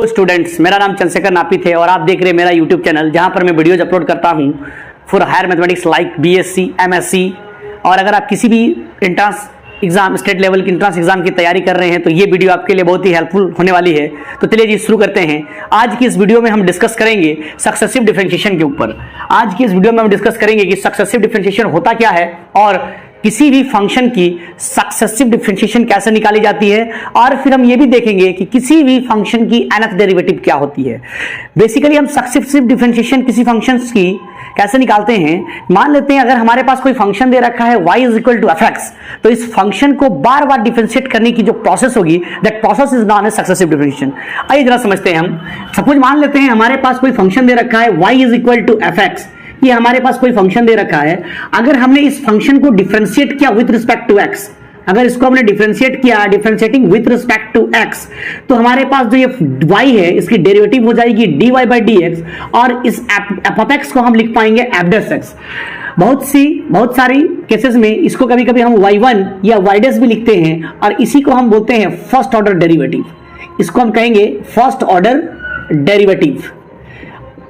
Hello students, मेरा नाम चंद्रशेखर नापित है और आप देख रहे हैं मेरा यूट्यूब चैनल जहां पर मैं वीडियोज अपलोड करता हूं for higher mathematics like BSc, MSc. और अगर आप किसी भी एंट्रेंस एग्जाम, स्टेट लेवल की एंट्रेंस एग्जाम की तैयारी कर रहे हैं तो ये वीडियो आपके लिए बहुत ही हेल्पफुल होने वाली है। तो चलिए जी शुरू करते हैं। आज की इस वीडियो में हम डिस्कस करेंगे सक्सेसिव डिफरेंशिएशन के ऊपर। आज की इस वीडियो में हम डिस्कस करेंगे कि सक्सेसिव डिफरेंशिएशन होता क्या है और किसी भी फंक्शन की सक्सेसिव डिफरेंशिएशन कैसे निकाली जाती है, और फिर हम ये भी देखेंगे कि किसी भी फंक्शन की nth डेरिवेटिव क्या होती है। बेसिकली हम सक्सेसिव डिफरेंशिएशन किसी फंक्शंस की कैसे निकालते हैं। मान लेते हैं अगर हमारे पास कोई फंक्शन दे रखा है y is equal to f x, तो इस फंक्शन को बार बार डिफरेंशिएट करने की जो प्रोसेस होगी that process is known as successive differentiation. आइए जरा समझते हैं। हम सपोज मान लेते हैं हमारे पास कोई फंक्शन दे रखा है y is equal to f x. ये हमारे पास कोई फंक्शन दे रखा है। अगर हमने इस फंक्शन को डिफरेंशिएट किया विथ रिस्पेक्ट टू x, अगर इसको हमने डिफरेंशिएट किया differentiating with respect to x, तो हमारे पास जो ये y है इसकी डेरिवेटिव हो जाएगी dy बाई डी एक्स, और इस एफ ऑफ एक्स को हम लिख पाएंगे एफ डैश एक्स। बहुत सारी केसेस में इसको कभी कभी हम y1 या y डैश भी लिखते हैं, और इसी को हम बोलते हैं फर्स्ट ऑर्डर डेरिवेटिव। इसको हम कहेंगे फर्स्ट ऑर्डर डेरिवेटिव।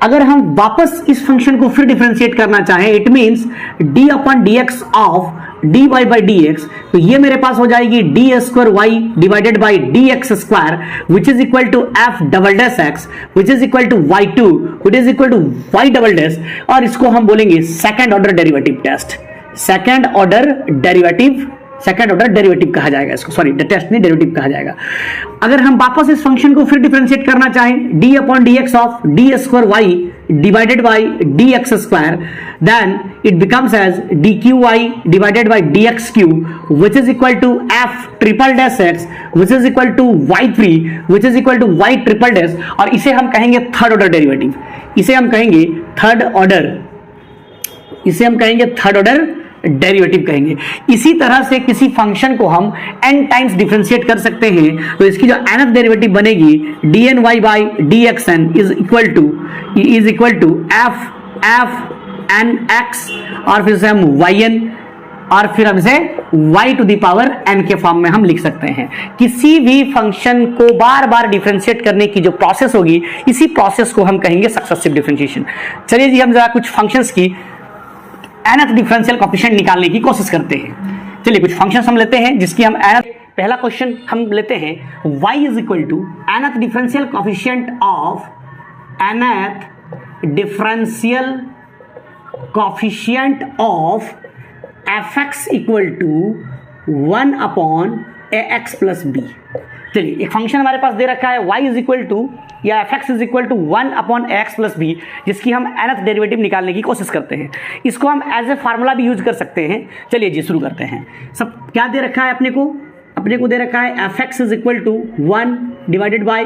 अगर हम वापस इस फंक्शन को फिर डिफरेंशिएट करना चाहें, it means d upon d x of dy by d x, तो ये मेरे पास हो जाएगी d square y divided by d x square which is equal to f double dash x which is equal to y two which is equal to y double dash, और इसको हम बोलेंगे second order derivative test. Second order derivative कहा जाएगा इसको, sorry test नहीं, derivative कहा जाएगा। अगर हम वापस इस फंक्शन को फिर डिफरेंशिएट करना चाहें d upon d x of d square y divided by d x square, then it becomes as d cube y divided by d x cube which is equal to f triple dash x which is equal to y three which is equal to y triple dash, और इसे हम कहेंगे third order derivative. इसे हम कहेंगे third order derivative कहेंगे। इसी तरह से किसी फंक्शन को हम n टाइम्स डिफरेंशिएट कर सकते हैं, तो इसकी जो nth डेरिवेटिव बनेगी dny by dxn is equal to f n x, और फिर से हम yn, और फिर हम इसे y to the power n के फॉर्म में हम लिख सकते हैं। किसी भी फंक्शन को बार बार डिफरेंशिएट करने की जो प्रोसेस होगी, इसी प्रोसेस को हम कहेंगे सक्सेसिव डिफरेंशिएशन। चलिए जी हम जरा कुछ फंक्शंस की nth डिफरेंशियल कोएफिशिएंट निकालने की कोशिश करते हैं। चलिए कुछ फंक्शंस हम लेते हैं जिसकी हम nth, पहला क्वेश्चन हम लेते हैं y इज इक्वल टू nth differential coefficient of F x equal to 1 upon a x plus b. चलिए एक फंक्शन हमारे पास दे रखा है y इज इक्वल टू या f x is equal to 1 upon x plus b, जिसकी हम nth डेरिवेटिव निकालने की कोशिश करते हैं। इसको हम एज ए फार्मूला भी यूज कर सकते हैं। चलिए जी शुरू करते हैं। सब क्या दे रखा है अपने को दे रखा है f x is equal to 1 divided by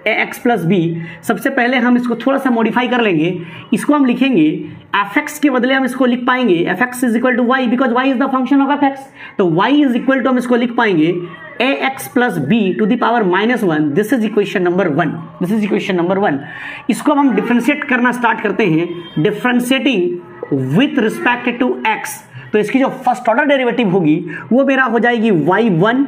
a x plus b. सबसे पहले हम इसको थोड़ा सा मॉडिफाई कर लेंगे। इसको हम लिखेंगे एफ एक्स के बदले हम इसको लिख पाएंगे F x is equal to Y, because Y is the function of F x. तो वाई इज इक्वल टू हम इसको लिख पाएंगे A x plus B to the power -1। This is equation number 1। इसको हम डिफरेंशिएट करना स्टार्ट करते हैं, differentiating with respect to X. तो इसकी जो फर्स्ट ऑर्डर डेरिवेटिव होगी वो मेरा हो जाएगी y1,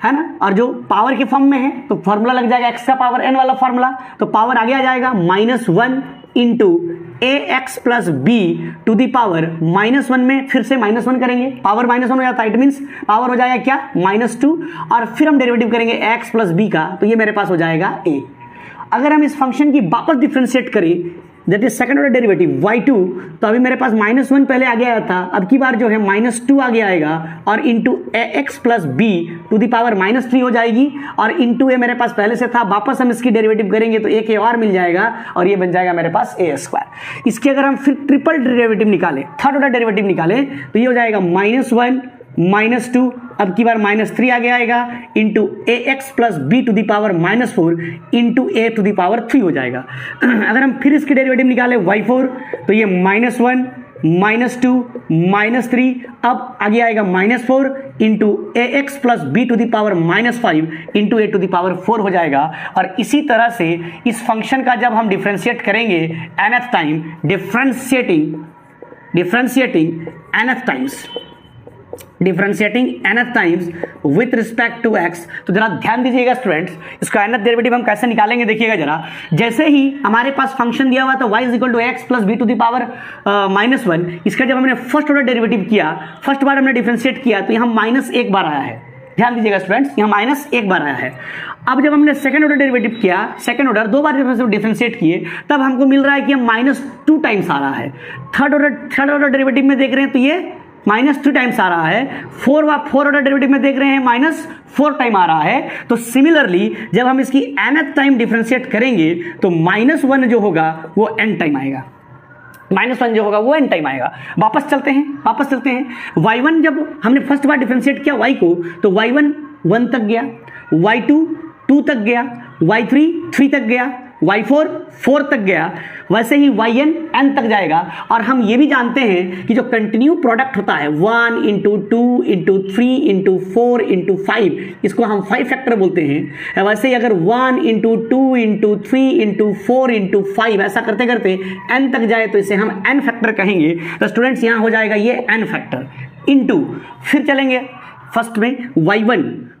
है ना, और जो पावर के फॉर्म में है तो फॉर्मूला लग जाएगा x का पावर n वाला फॉर्मूला, तो पावर आगे आ जाएगा -1 into a x plus B to the power -1 में फिर से -1 करेंगे, पावर -1 हो जाता है, इट मीन्स पावर हो जाएगा क्या -2, और फिर हम डेरिवेटिव करेंगे x प्लस बी का, तो ये मेरे पास हो जाएगा a। अगर हम इस फंक्शन की वापस डिफरेंशिएट करें that is second order derivative y2, तो अभी मेरे पास -1 पहले आ गया था, अब की बार जो है -2 आगे आएगा, और into a x plus B to the power -3 हो जाएगी, और इंटू ए मेरे पास पहले से था, वापस हम इसकी डेरिवेटिव करेंगे तो एक और मिल जाएगा, और ये बन जाएगा मेरे पास ए स्क्वायर। इसके अगर हम फिर ट्रिपल डेरिवेटिव निकालें, थर्ड ऑर्डर डेरिवेटिव निकालें, तो ये हो जाएगा -1 -2, अब की बार -3 आगे आएगा, into a x plus B to the power -4 into a to the power 3 हो जाएगा। अगर हम फिर इसकी डेरिवेटिव निकालें y4, तो ये -1 -2 -3, अब आगे आएगा -4 into a x plus B to the power -5 into a to the power 4 हो जाएगा। और इसी तरह से इस फंक्शन का जब हम डिफरेंशिएट करेंगे nth time, differentiating nth times, differentiating nth times with respect to x। तो जरा ध्यान दीजिएगा स्टूडेंट्स, इसका nth डेरिवेटिव हम कैसे निकालेंगे देखिएगा जरा। जैसे ही हमारे पास फंक्शन दिया हुआ था y is equal to x plus B to the power -1, इसका जब हमने फर्स्ट ऑर्डर डेरिवेटिव किया, फर्स्ट बार हमने डिफरेंशिएट किया तो यहाँ माइनस एक बार आया है। ध्यान दीजिएगा स्टूडेंट्स, यहाँ माइनस एक बार आया है। अब जब हमने सेकंड ऑर्डर डेरिवेटिव किया, सेकंड ऑर्डर दो बार डिफरेंशिएट किए, तब हमको मिल रहा है कि हम -2 टाइम्स आ रहा है। थर्ड ऑर्डर डेरिवेटिव में देख रहे हैं तो ये -3 टाइम्स आ रहा है। फोर ऑर्डर डेरिवेटिव में देख रहे हैं -4 टाइम आ रहा है। तो सिमिलरली जब हम इसकी nth टाइम डिफरेंशिएट करेंगे तो -1 जो होगा वो n टाइम आएगा, -1 जो होगा वो n टाइम आएगा। वापस चलते हैं। y1 जब हमने फर्स्ट बार डिफरेंशिएट किया y को, तो y1 1 तक गया, y2 2 तक गया, y3 3 तक गया, y4 4 तक गया, वैसे ही yn n तक जाएगा। और हम ये भी जानते हैं कि जो कंटिन्यू प्रोडक्ट होता है 1 इंटू 2 इंटू 3 इंटू 4 इंटू 5, इसको हम 5 फैक्टर बोलते हैं। वैसे ही अगर 1 इंटू 2 इंटू 3 इंटू 4 इंटू 5 ऐसा करते करते n तक जाए तो इसे हम n फैक्टर कहेंगे। तो स्टूडेंट्स यहाँ हो जाएगा ये n फैक्टर इंटू, फिर चलेंगे फर्स्ट में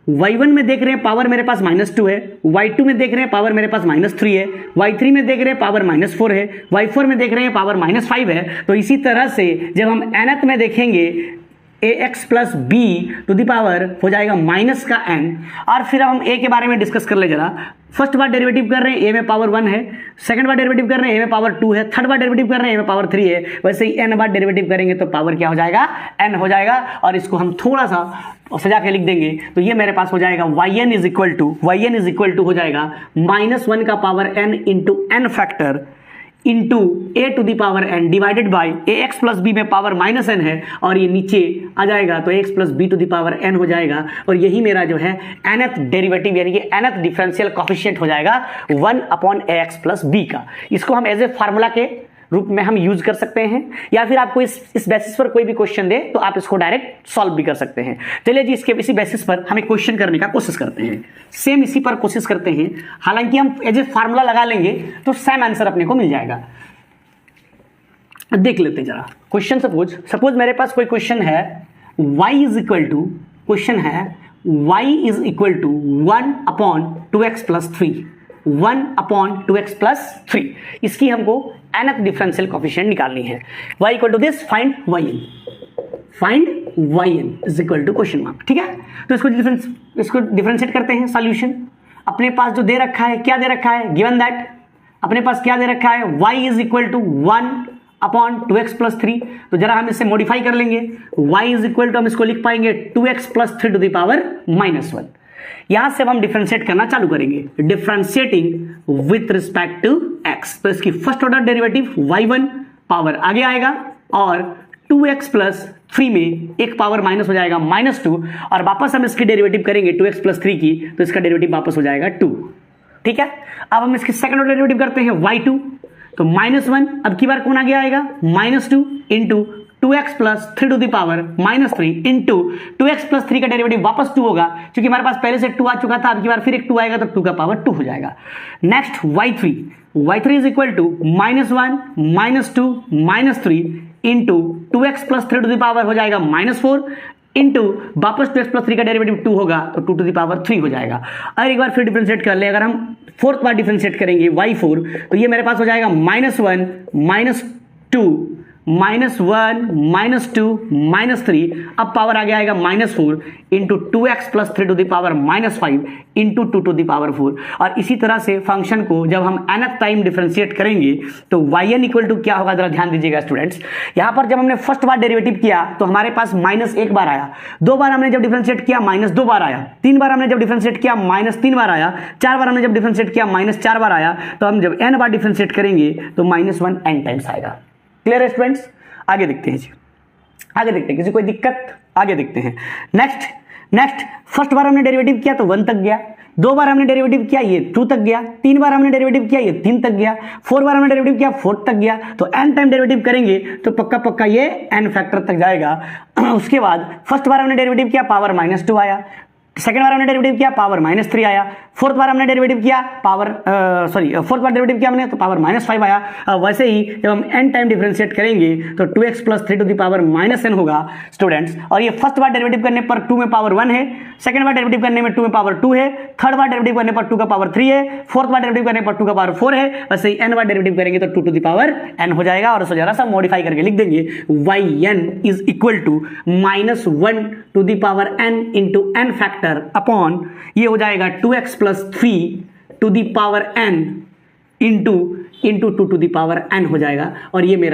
y1 में देख रहे हैं पावर मेरे पास -2 है, y2 में देख रहे हैं पावर मेरे पास -3 है, y3 में देख रहे हैं पावर -4 है, y4 में देख रहे हैं पावर -5 है। तो इसी तरह से जब हम nth में देखेंगे ax plus B to the power हो जाएगा माइनस का n। और फिर हम a के बारे में डिस्कस कर ले जरा। फर्स्ट बार डेरिवेटिव कर रहे हैं a में पावर 1 है, सेकंड बार डेरिवेटिव कर रहे हैं a में पावर 2 है, थर्ड बार डेरिवेटिव कर रहे हैं a में पावर 3 है। वैसे ही n बार डेरिवेटिव करेंगे तो पावर क्या हो जाएगा, n हो जाएगा। और इसको हम थोड़ा सा सजा के लिख देंगे तो ये मेरे पास हो जाएगा yn इज इक्वल टू हो जाएगा -1 का power n into n factor into a to the power n divided by ax plus b में पावर -n है, और ये नीचे आ जाएगा तो ax plus B to the power n हो जाएगा। और यही मेरा जो है nth डेरिवेटिव यानी कि nth डिफरेंशियल कोफिशिएंट हो जाएगा 1/ax प्लस बी का। इसको हम एज ए फार्मूला के रूप में हम यूज कर सकते हैं, या फिर आपको इस बेसिस पर कोई भी क्वेश्चन दे तो आप इसको डायरेक्ट सॉल्व भी कर सकते हैं। चलिए जी, इसी बेसिस पर हमें क्वेश्चन करने का कोशिश करते हैं, सेम इसी पर कोशिश करते हैं। हालांकि हम एज ए फार्मूला लगा लेंगे तो सेम आंसर अपने को मिल जाएगा। देख लेते हैं जरा क्वेश्चन। सपोज मेरे पास कोई क्वेश्चन है y is equal to 1/2x plus 3, 1/2x plus 3। इसकी हमको nth डिफरेंशियल कोफिशिएंट निकालनी है। y equal to this, find yn is equal to question mark. ठीक है, तो इसको डिफरेंशिएट करते हैं। सॉल्यूशन अपने पास जो दे रखा है, क्या दे रखा है, गिवन दैट अपने पास क्या दे रखा है, y is equal to 1/2x plus 3। तो जरा हम इसे मॉडिफाई कर लेंगे। y इज इक्वल टू हम इसको लिख पाएंगे 2x plus 3 to the power -1। यहां से अब हम डिफरेंशिएट करना चालू करेंगे, differentiating with respect to x। तो इसकी first order derivative y1 power आगे आएगा और 2x प्लस 3 में एक पावर माइनस हो जाएगा -2, और वापस हम इसकी डेरिवेटिव करेंगे 2x प्लस 3 की, तो इसका डेरिवेटिव वापस हो जाएगा 2। ठीक है, अब हम इसकी सेकंड ऑर्डर डेरिवेटिव करते हैं y2, तो -1 अब की बार कौन आगे आएगा, -2 into 2x plus 3 to the power -3 into 2x plus 3 का डेरिवेटिव वापस 2 होगा, क्योंकि हमारे पास पहले से 2 आ चुका था। अब की बार फिर एक 2 आएगा तो 2 का पावर 2 हो जाएगा। Next y3 is equal to -1 -2 -3 into 2x plus 3 to the power हो जाएगा -4 इंटू वापस 2x प्लस 3 का डेरिवेटिव 2 होगा तो 2 टू द पावर 3 हो जाएगा। और एक बार फिर डिफरेंशिएट कर ले, अगर हम फोर्थ बार डिफरेंशिएट करेंगे y4, तो ये मेरे पास हो जाएगा -1 -1 -2 -3। अब पावर आगे आएगा -4 into 2x plus 3 to the power -5 into 2 to the power 4। और इसी तरह से फंक्शन को जब हम nth टाइम डिफरेंशिएट करेंगे तो yn इक्वल टू क्या होगा, जरा ध्यान दीजिएगा स्टूडेंट्स। यहां पर जब हमने फर्स्ट बार डेरिवेटिव किया तो हमारे पास -1 बार आया, 2 बार हमने जब डिफरेंशिएट किया -2 बार आया, 3 बार हमने जब डिफरेंशिएट किया -3 बार आया, 4 बार हमने जब डिफरेंशिएट किया -4 बार आया। तो हम जब n बार डिफरेंशिएट करेंगे तो -1 n टाइम्स आएगा। क्लियर है स्टूडेंट्स? आगे देखते हैं जी, आगे देखते हैं, किसी कोई दिक्कत? आगे देखते हैं। नेक्स्ट फर्स्ट बार हमने डेरिवेटिव किया तो 1 तक गया, 2 बार हमने डेरिवेटिव किया ये 2 तक गया, 3 बार हमने डेरिवेटिव किया ये 3 तक गया, 4 बार हमने डेरिवेटिव किया 4 तक गया। तो n टाइम डेरिवेटिव करेंगे तो पक्का ये n फैक्टर तक जाएगा। उसके बाद फर्स्ट बार हमने डेरिवेटिव किया पावर -2 आया, सेकंड बार हमने डेरिवेटिव किया पावर -3 आया, फोर्थ बार हमने डेरिवेटिव किया पावर फोर्थ बार डेरिवेटिव किया हमने तो पावर -5 आया। वैसे ही जब हम n टाइम डिफरेंशिएट करेंगे तो 2x + 3 to the power -n होगा स्टूडेंट्स। और ये फर्स्ट बार डेरिवेटिव करने पर 2 में पावर 1 है, सेकंड बार डेरिवेटिव करने में 2 में पावर 2 है, थर्ड बार डेरिवेटिव करने पर 2 का पावर 3 है, फोर्थ बार डेरिवेटिव करने पर 2 का पावर 4 है। वैसे ही n बार डेरिवेटिव करेंगे तो 2 टू द पावर n हो जाएगा। और उसको जरा सा मॉडिफाई करके लिख देंगे yn is equal to -1 to the power n into n factor upon ये हो जाएगा 2x + 3 to the power n into 2 to the power n हो जाएगा। और ये मेरा